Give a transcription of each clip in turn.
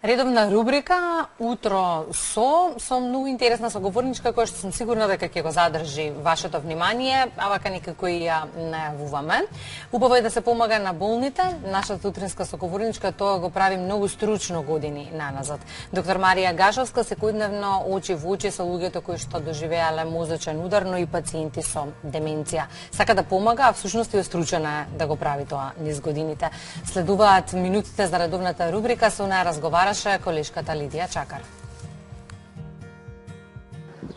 Редовна рубрика Утро со многу интересна соговорничка која што сум сигурна дека ќе го задржи вашето внимание, а вака некако и ја најавуваме. Убаво е да се помага на болните. Нашата утринска соговорничка тоа го прави многу стручно години наназад. Доктор Марија Гашовска секојдневно очи во очи со луѓето кои што доживеале мозочен удар, но и пациенти со деменција. Сака да помага, а всушност и стручена е да го прави тоа низ годините. Следуваат минутите за редовната рубрика, со неа разговараше колешката Лидија Чакар.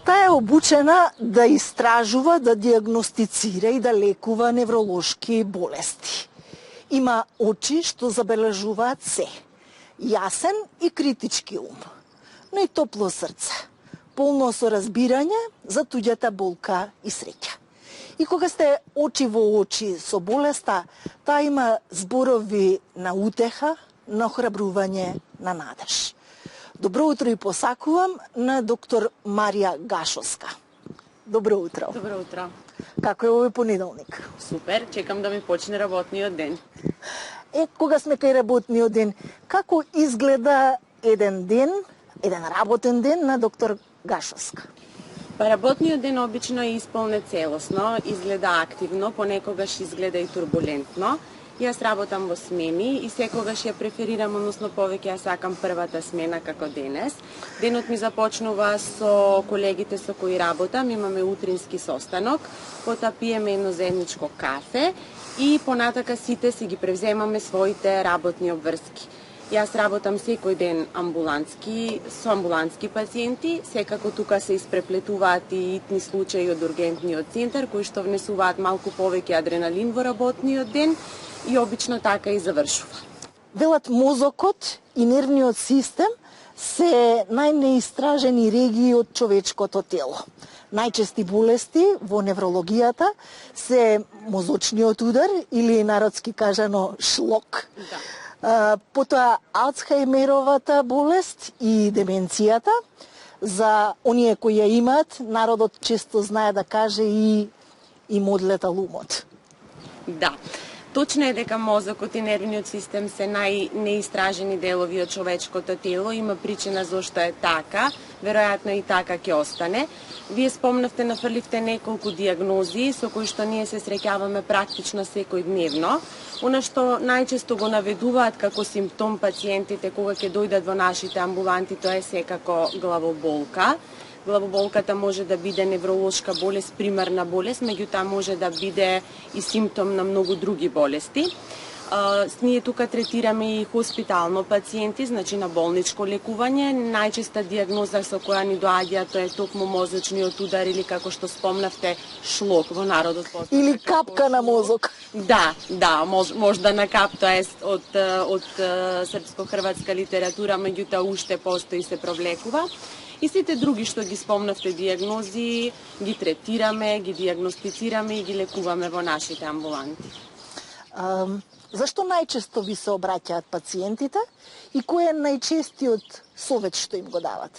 Таа е обучена да истражува, да диагностицира и да лекува невролошки болести. Има очи што забележуваат се. Јасен и критички ум, но и топло срце, полно со разбирање за туѓата болка и среќа. И кога сте очи во очи со болеста, таа има зборови на утеха, на охрабрување, на надеж. Добро утро и посакувам на доктор Марија Гашовска. Добро утро. Добро утро. Како е овој понеделник? Супер, чекам да ми почне работниот ден. Кога сме кај работниот ден, како изгледа еден работен ден на доктор Гашовска? Работниот ден обично е исполнет целосно, изгледа активно, понекогаш изгледа и турбулентно. Јас работам во смени и секогаш ја преферирам, односно повеќе ја сакам првата смена како денес. Денот ми започнува со колегите со кои работам, имаме утрински состанок, потоа пиеме едно заедничко кафе и понатака сите си ги превземаме своите работни обврски. Јас работам секој ден со амбулантски пациенти, секако тука се испреплетуваат и итни случаи од ургентниот центар, кои што внесуваат малку повеќе адреналин во работниот ден, и обично така и завршува. Велат мозокот и нервниот систем се најнеистражени регии од човечкото тело. Најчести болести во неврологијата се мозочниот удар или народски кажано шлок. Да. Потоа Алцхаймеровата болест и деменцијата. За оние кои ја имаат, народот често знае да каже и одлетал умот. Да. Точно е дека мозокот и нервниот систем се најнеистражени делови од човечкото тело. Има причина зошто е така, веројатно и така ќе остане. Вие спомнавте, нафрливте неколку диагнози со кои што ние се среќаваме практично секојдневно. Она што најчесто го наведуваат како симптом пациентите кога ќе дојдат во нашите амбуланти, тоа е секако главоболка. Главоболката може да биде невролошка болест, примарна болест, меѓутоа може да биде и симптом на многу други болести. Ние тука третираме и хоспитално пациенти, значи на болничко лекување. Најчеста диагноза со која ни доаѓа тоа е токму мозочниот удар или како што спомнавте шлок во народот. Или капка на мозок. Да, можда на кап, тоа е од српско-хрватска литература, меѓутоа уште постои се провлекува. И сите други што ги спомнавте диагнози, ги третираме, ги диагностицираме и ги лекуваме во нашите амбуланти. Зашто најчесто ви се обраќаат пациентите и кој е најчестиот совет што им го дават?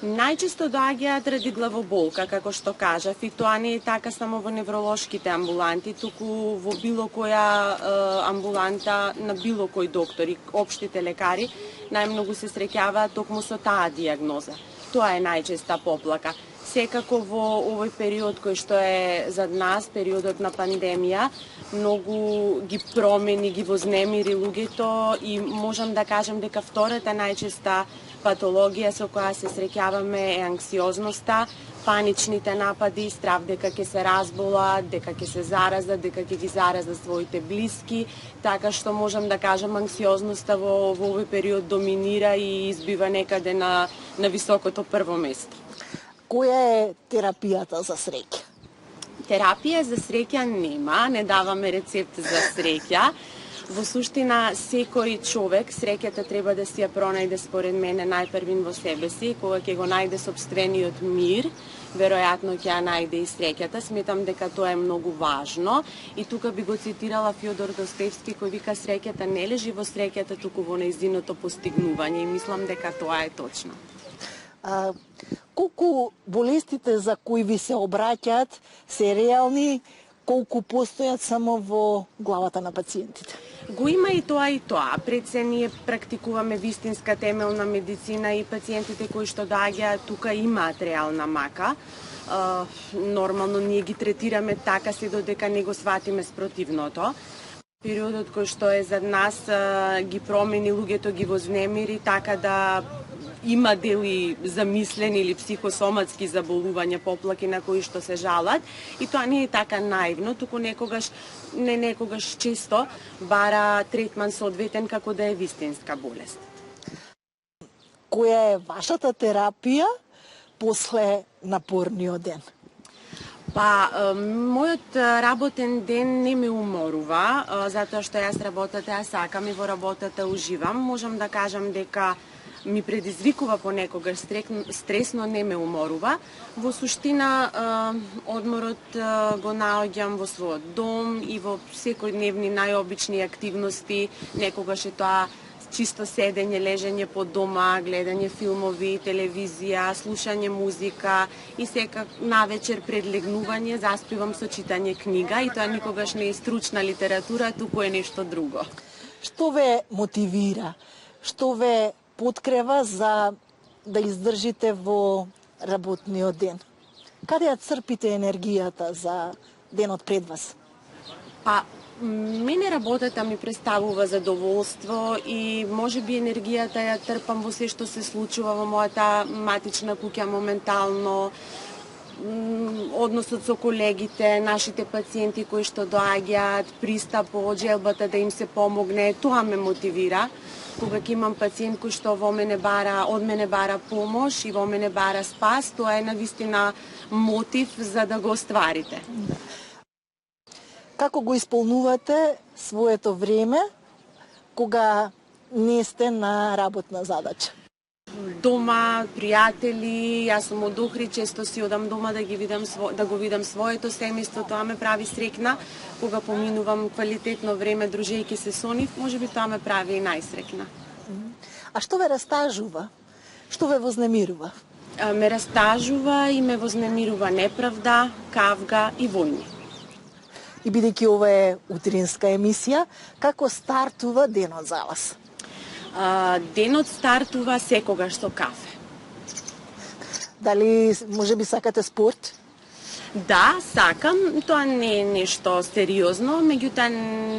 Најчесто доаѓаат ради главоболка, како што кажав, и тоа не е така само во невролошките амбуланти, туку во било која амбуланта на било кој доктор и општите лекари најмногу се среќаваат токму со таа диагноза. Тоа е најчеста поплака. Секако во овој период кој што е зад нас, периодот на пандемија, многу ги промени, ги вознемири луѓето и можам да кажам дека втората најчеста патологија со која се среќаваме е анксиозноста, паничните напади, страв дека ќе се разболат, дека ќе се заразат, дека ќе ги заразат своите блиски, така што можам да кажам анксиозноста во овој период доминира и избива некаде на високото прво место. Која е терапијата за среќа? Терапија за среќа нема, не даваме рецепт за среќа. Во суштина, секој човек среќата треба да си ја пронајде според мене најпрвин во себе си, кога ќе го најде сопствениот мир, веројатно ќе ја најде и среќата. Сметам дека тоа е многу важно и тука би го цитирала Фјодор Достоевски кој вика среќата не лежи во среќата, туку во нејзиното постигнување и мислам дека тоа е точно. Колку болестите за кои ви се обраќаат се реални, колку постојат само во главата на пациентите? Го има и тоа. Пред се ние практикуваме вистинска темелна медицина и пациентите кои што доаѓаат тука имаат реална мака. Нормално ние ги третираме така се додека не го сватиме спротивното. Периодот кој што е зад нас ги промени, луѓето ги вознемири, така да има дели замислени или психосоматски заболувања, поплаки на кои што се жалат. И тоа не е така наивно, туку некогаш често бара третман соодветен како да е вистинска болест. Која е вашата терапија после напорниот ден? Мојот работен ден не ме уморува, затоа што јас работата ја сакам и во работата уживам. Можам да кажам дека ми предизвикува понекогаш стрес, но не ме уморува. Во суштина, одморот го наоѓам во својот дом и во секојдневни најобични активности. Некогаш е тоа чисто седење, лежење по дома, гледање филмови, телевизија, слушање музика и секак навечер пред легнување заспивам со читање книга и тоа никогаш не е стручна литература, туку е нешто друго. Што ве мотивира? Што ве подкрива за да издржите во работниот ден? Каде ја црпите енергијата за денот пред вас? Мене работата ми представува задоволство и можеби енергијата ја трпам во се што се случува во мојата матична куќа моментално, односот со колегите, нашите пациенти кои што доаѓаат, пристапот, желбата да им се помогне, тоа ме мотивира. Кога ќе имам пациент кој што од мене бара помош и во мене бара спас, тоа е навистина мотив за да го остварите. Како го исполнувате своето време кога не сте на работна задача? Дома, пријатели, јас сум од Охрид, често си одам дома да го видам своето семејство, тоа ме прави срекна. Кога поминувам квалитетно време дружејќи се со нив, можеби тоа ме прави и најсрекна. А што ве растажува? Што ве вознемирува? Ме растажува и ме вознемирува неправда, кавга и војни. И бидејќи ова е утринска емисија, како стартува денот за вас? Денот стартува секогаш со кафе. Дали можеби сакате спорт? Да, сакам. Тоа не е нешто сериозно, меѓутоа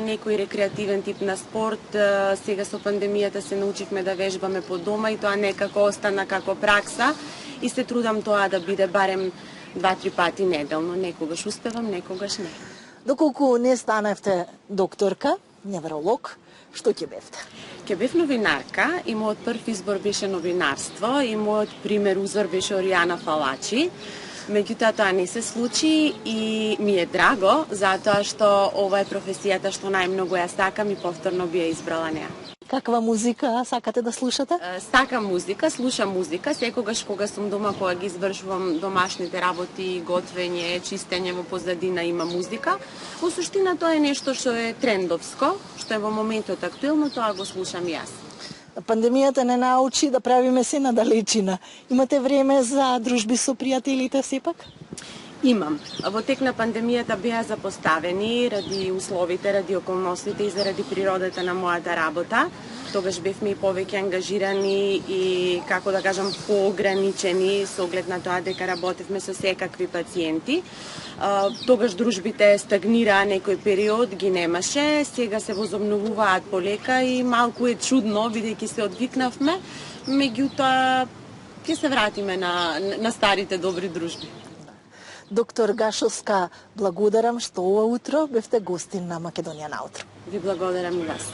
некој рекреативен тип на спорт. Сега со пандемијата се научивме да вежбаме по дома и тоа некако остана како пракса и се трудам тоа да биде барем 2-3 пати неделно. Некогаш успевам, некогаш не. Доколку не станавте докторка, невролог, што ќе бевте? Ќе бев новинарка и мојот прв избор беше новинарство и мојот пример узор беше Оријана Фалачи. Меѓутоа тоа не се случи и ми е драго затоа што ова е професијата што најмногу ја сакам и повторно би ја избрала неа. Каква музика сакате да слушате? Сакам музика, слушам музика, секогаш кога сум дома, кога ги извршувам домашните работи, готвење, чистење во позадина има музика. Во суштина тоа е нешто што е трендовско, што е во моментот актуелно, тоа го слушам јас. Пандемијата не научи да правиме се на далечина. Имате време за дружби со пријателите сепак? Имам. Во тек на пандемијата беа запоставени ради условите, ради околностите и заради природата на мојата работа. Тогаш бевме и повеќе ангажирани и, како да кажам, поограничени со оглед на тоа дека работевме со секакви пациенти. Тогаш дружбите стагнираа некој период, ги немаше, сега се возобновуваат полека и малку е чудно, бидејќи се одвикнавме, меѓутоа ќе се вратиме на старите добри дружби. Доктор Гашовска, благодарам што ова утро бевте гостин на Македонија наутро. Ви благодарам и вас.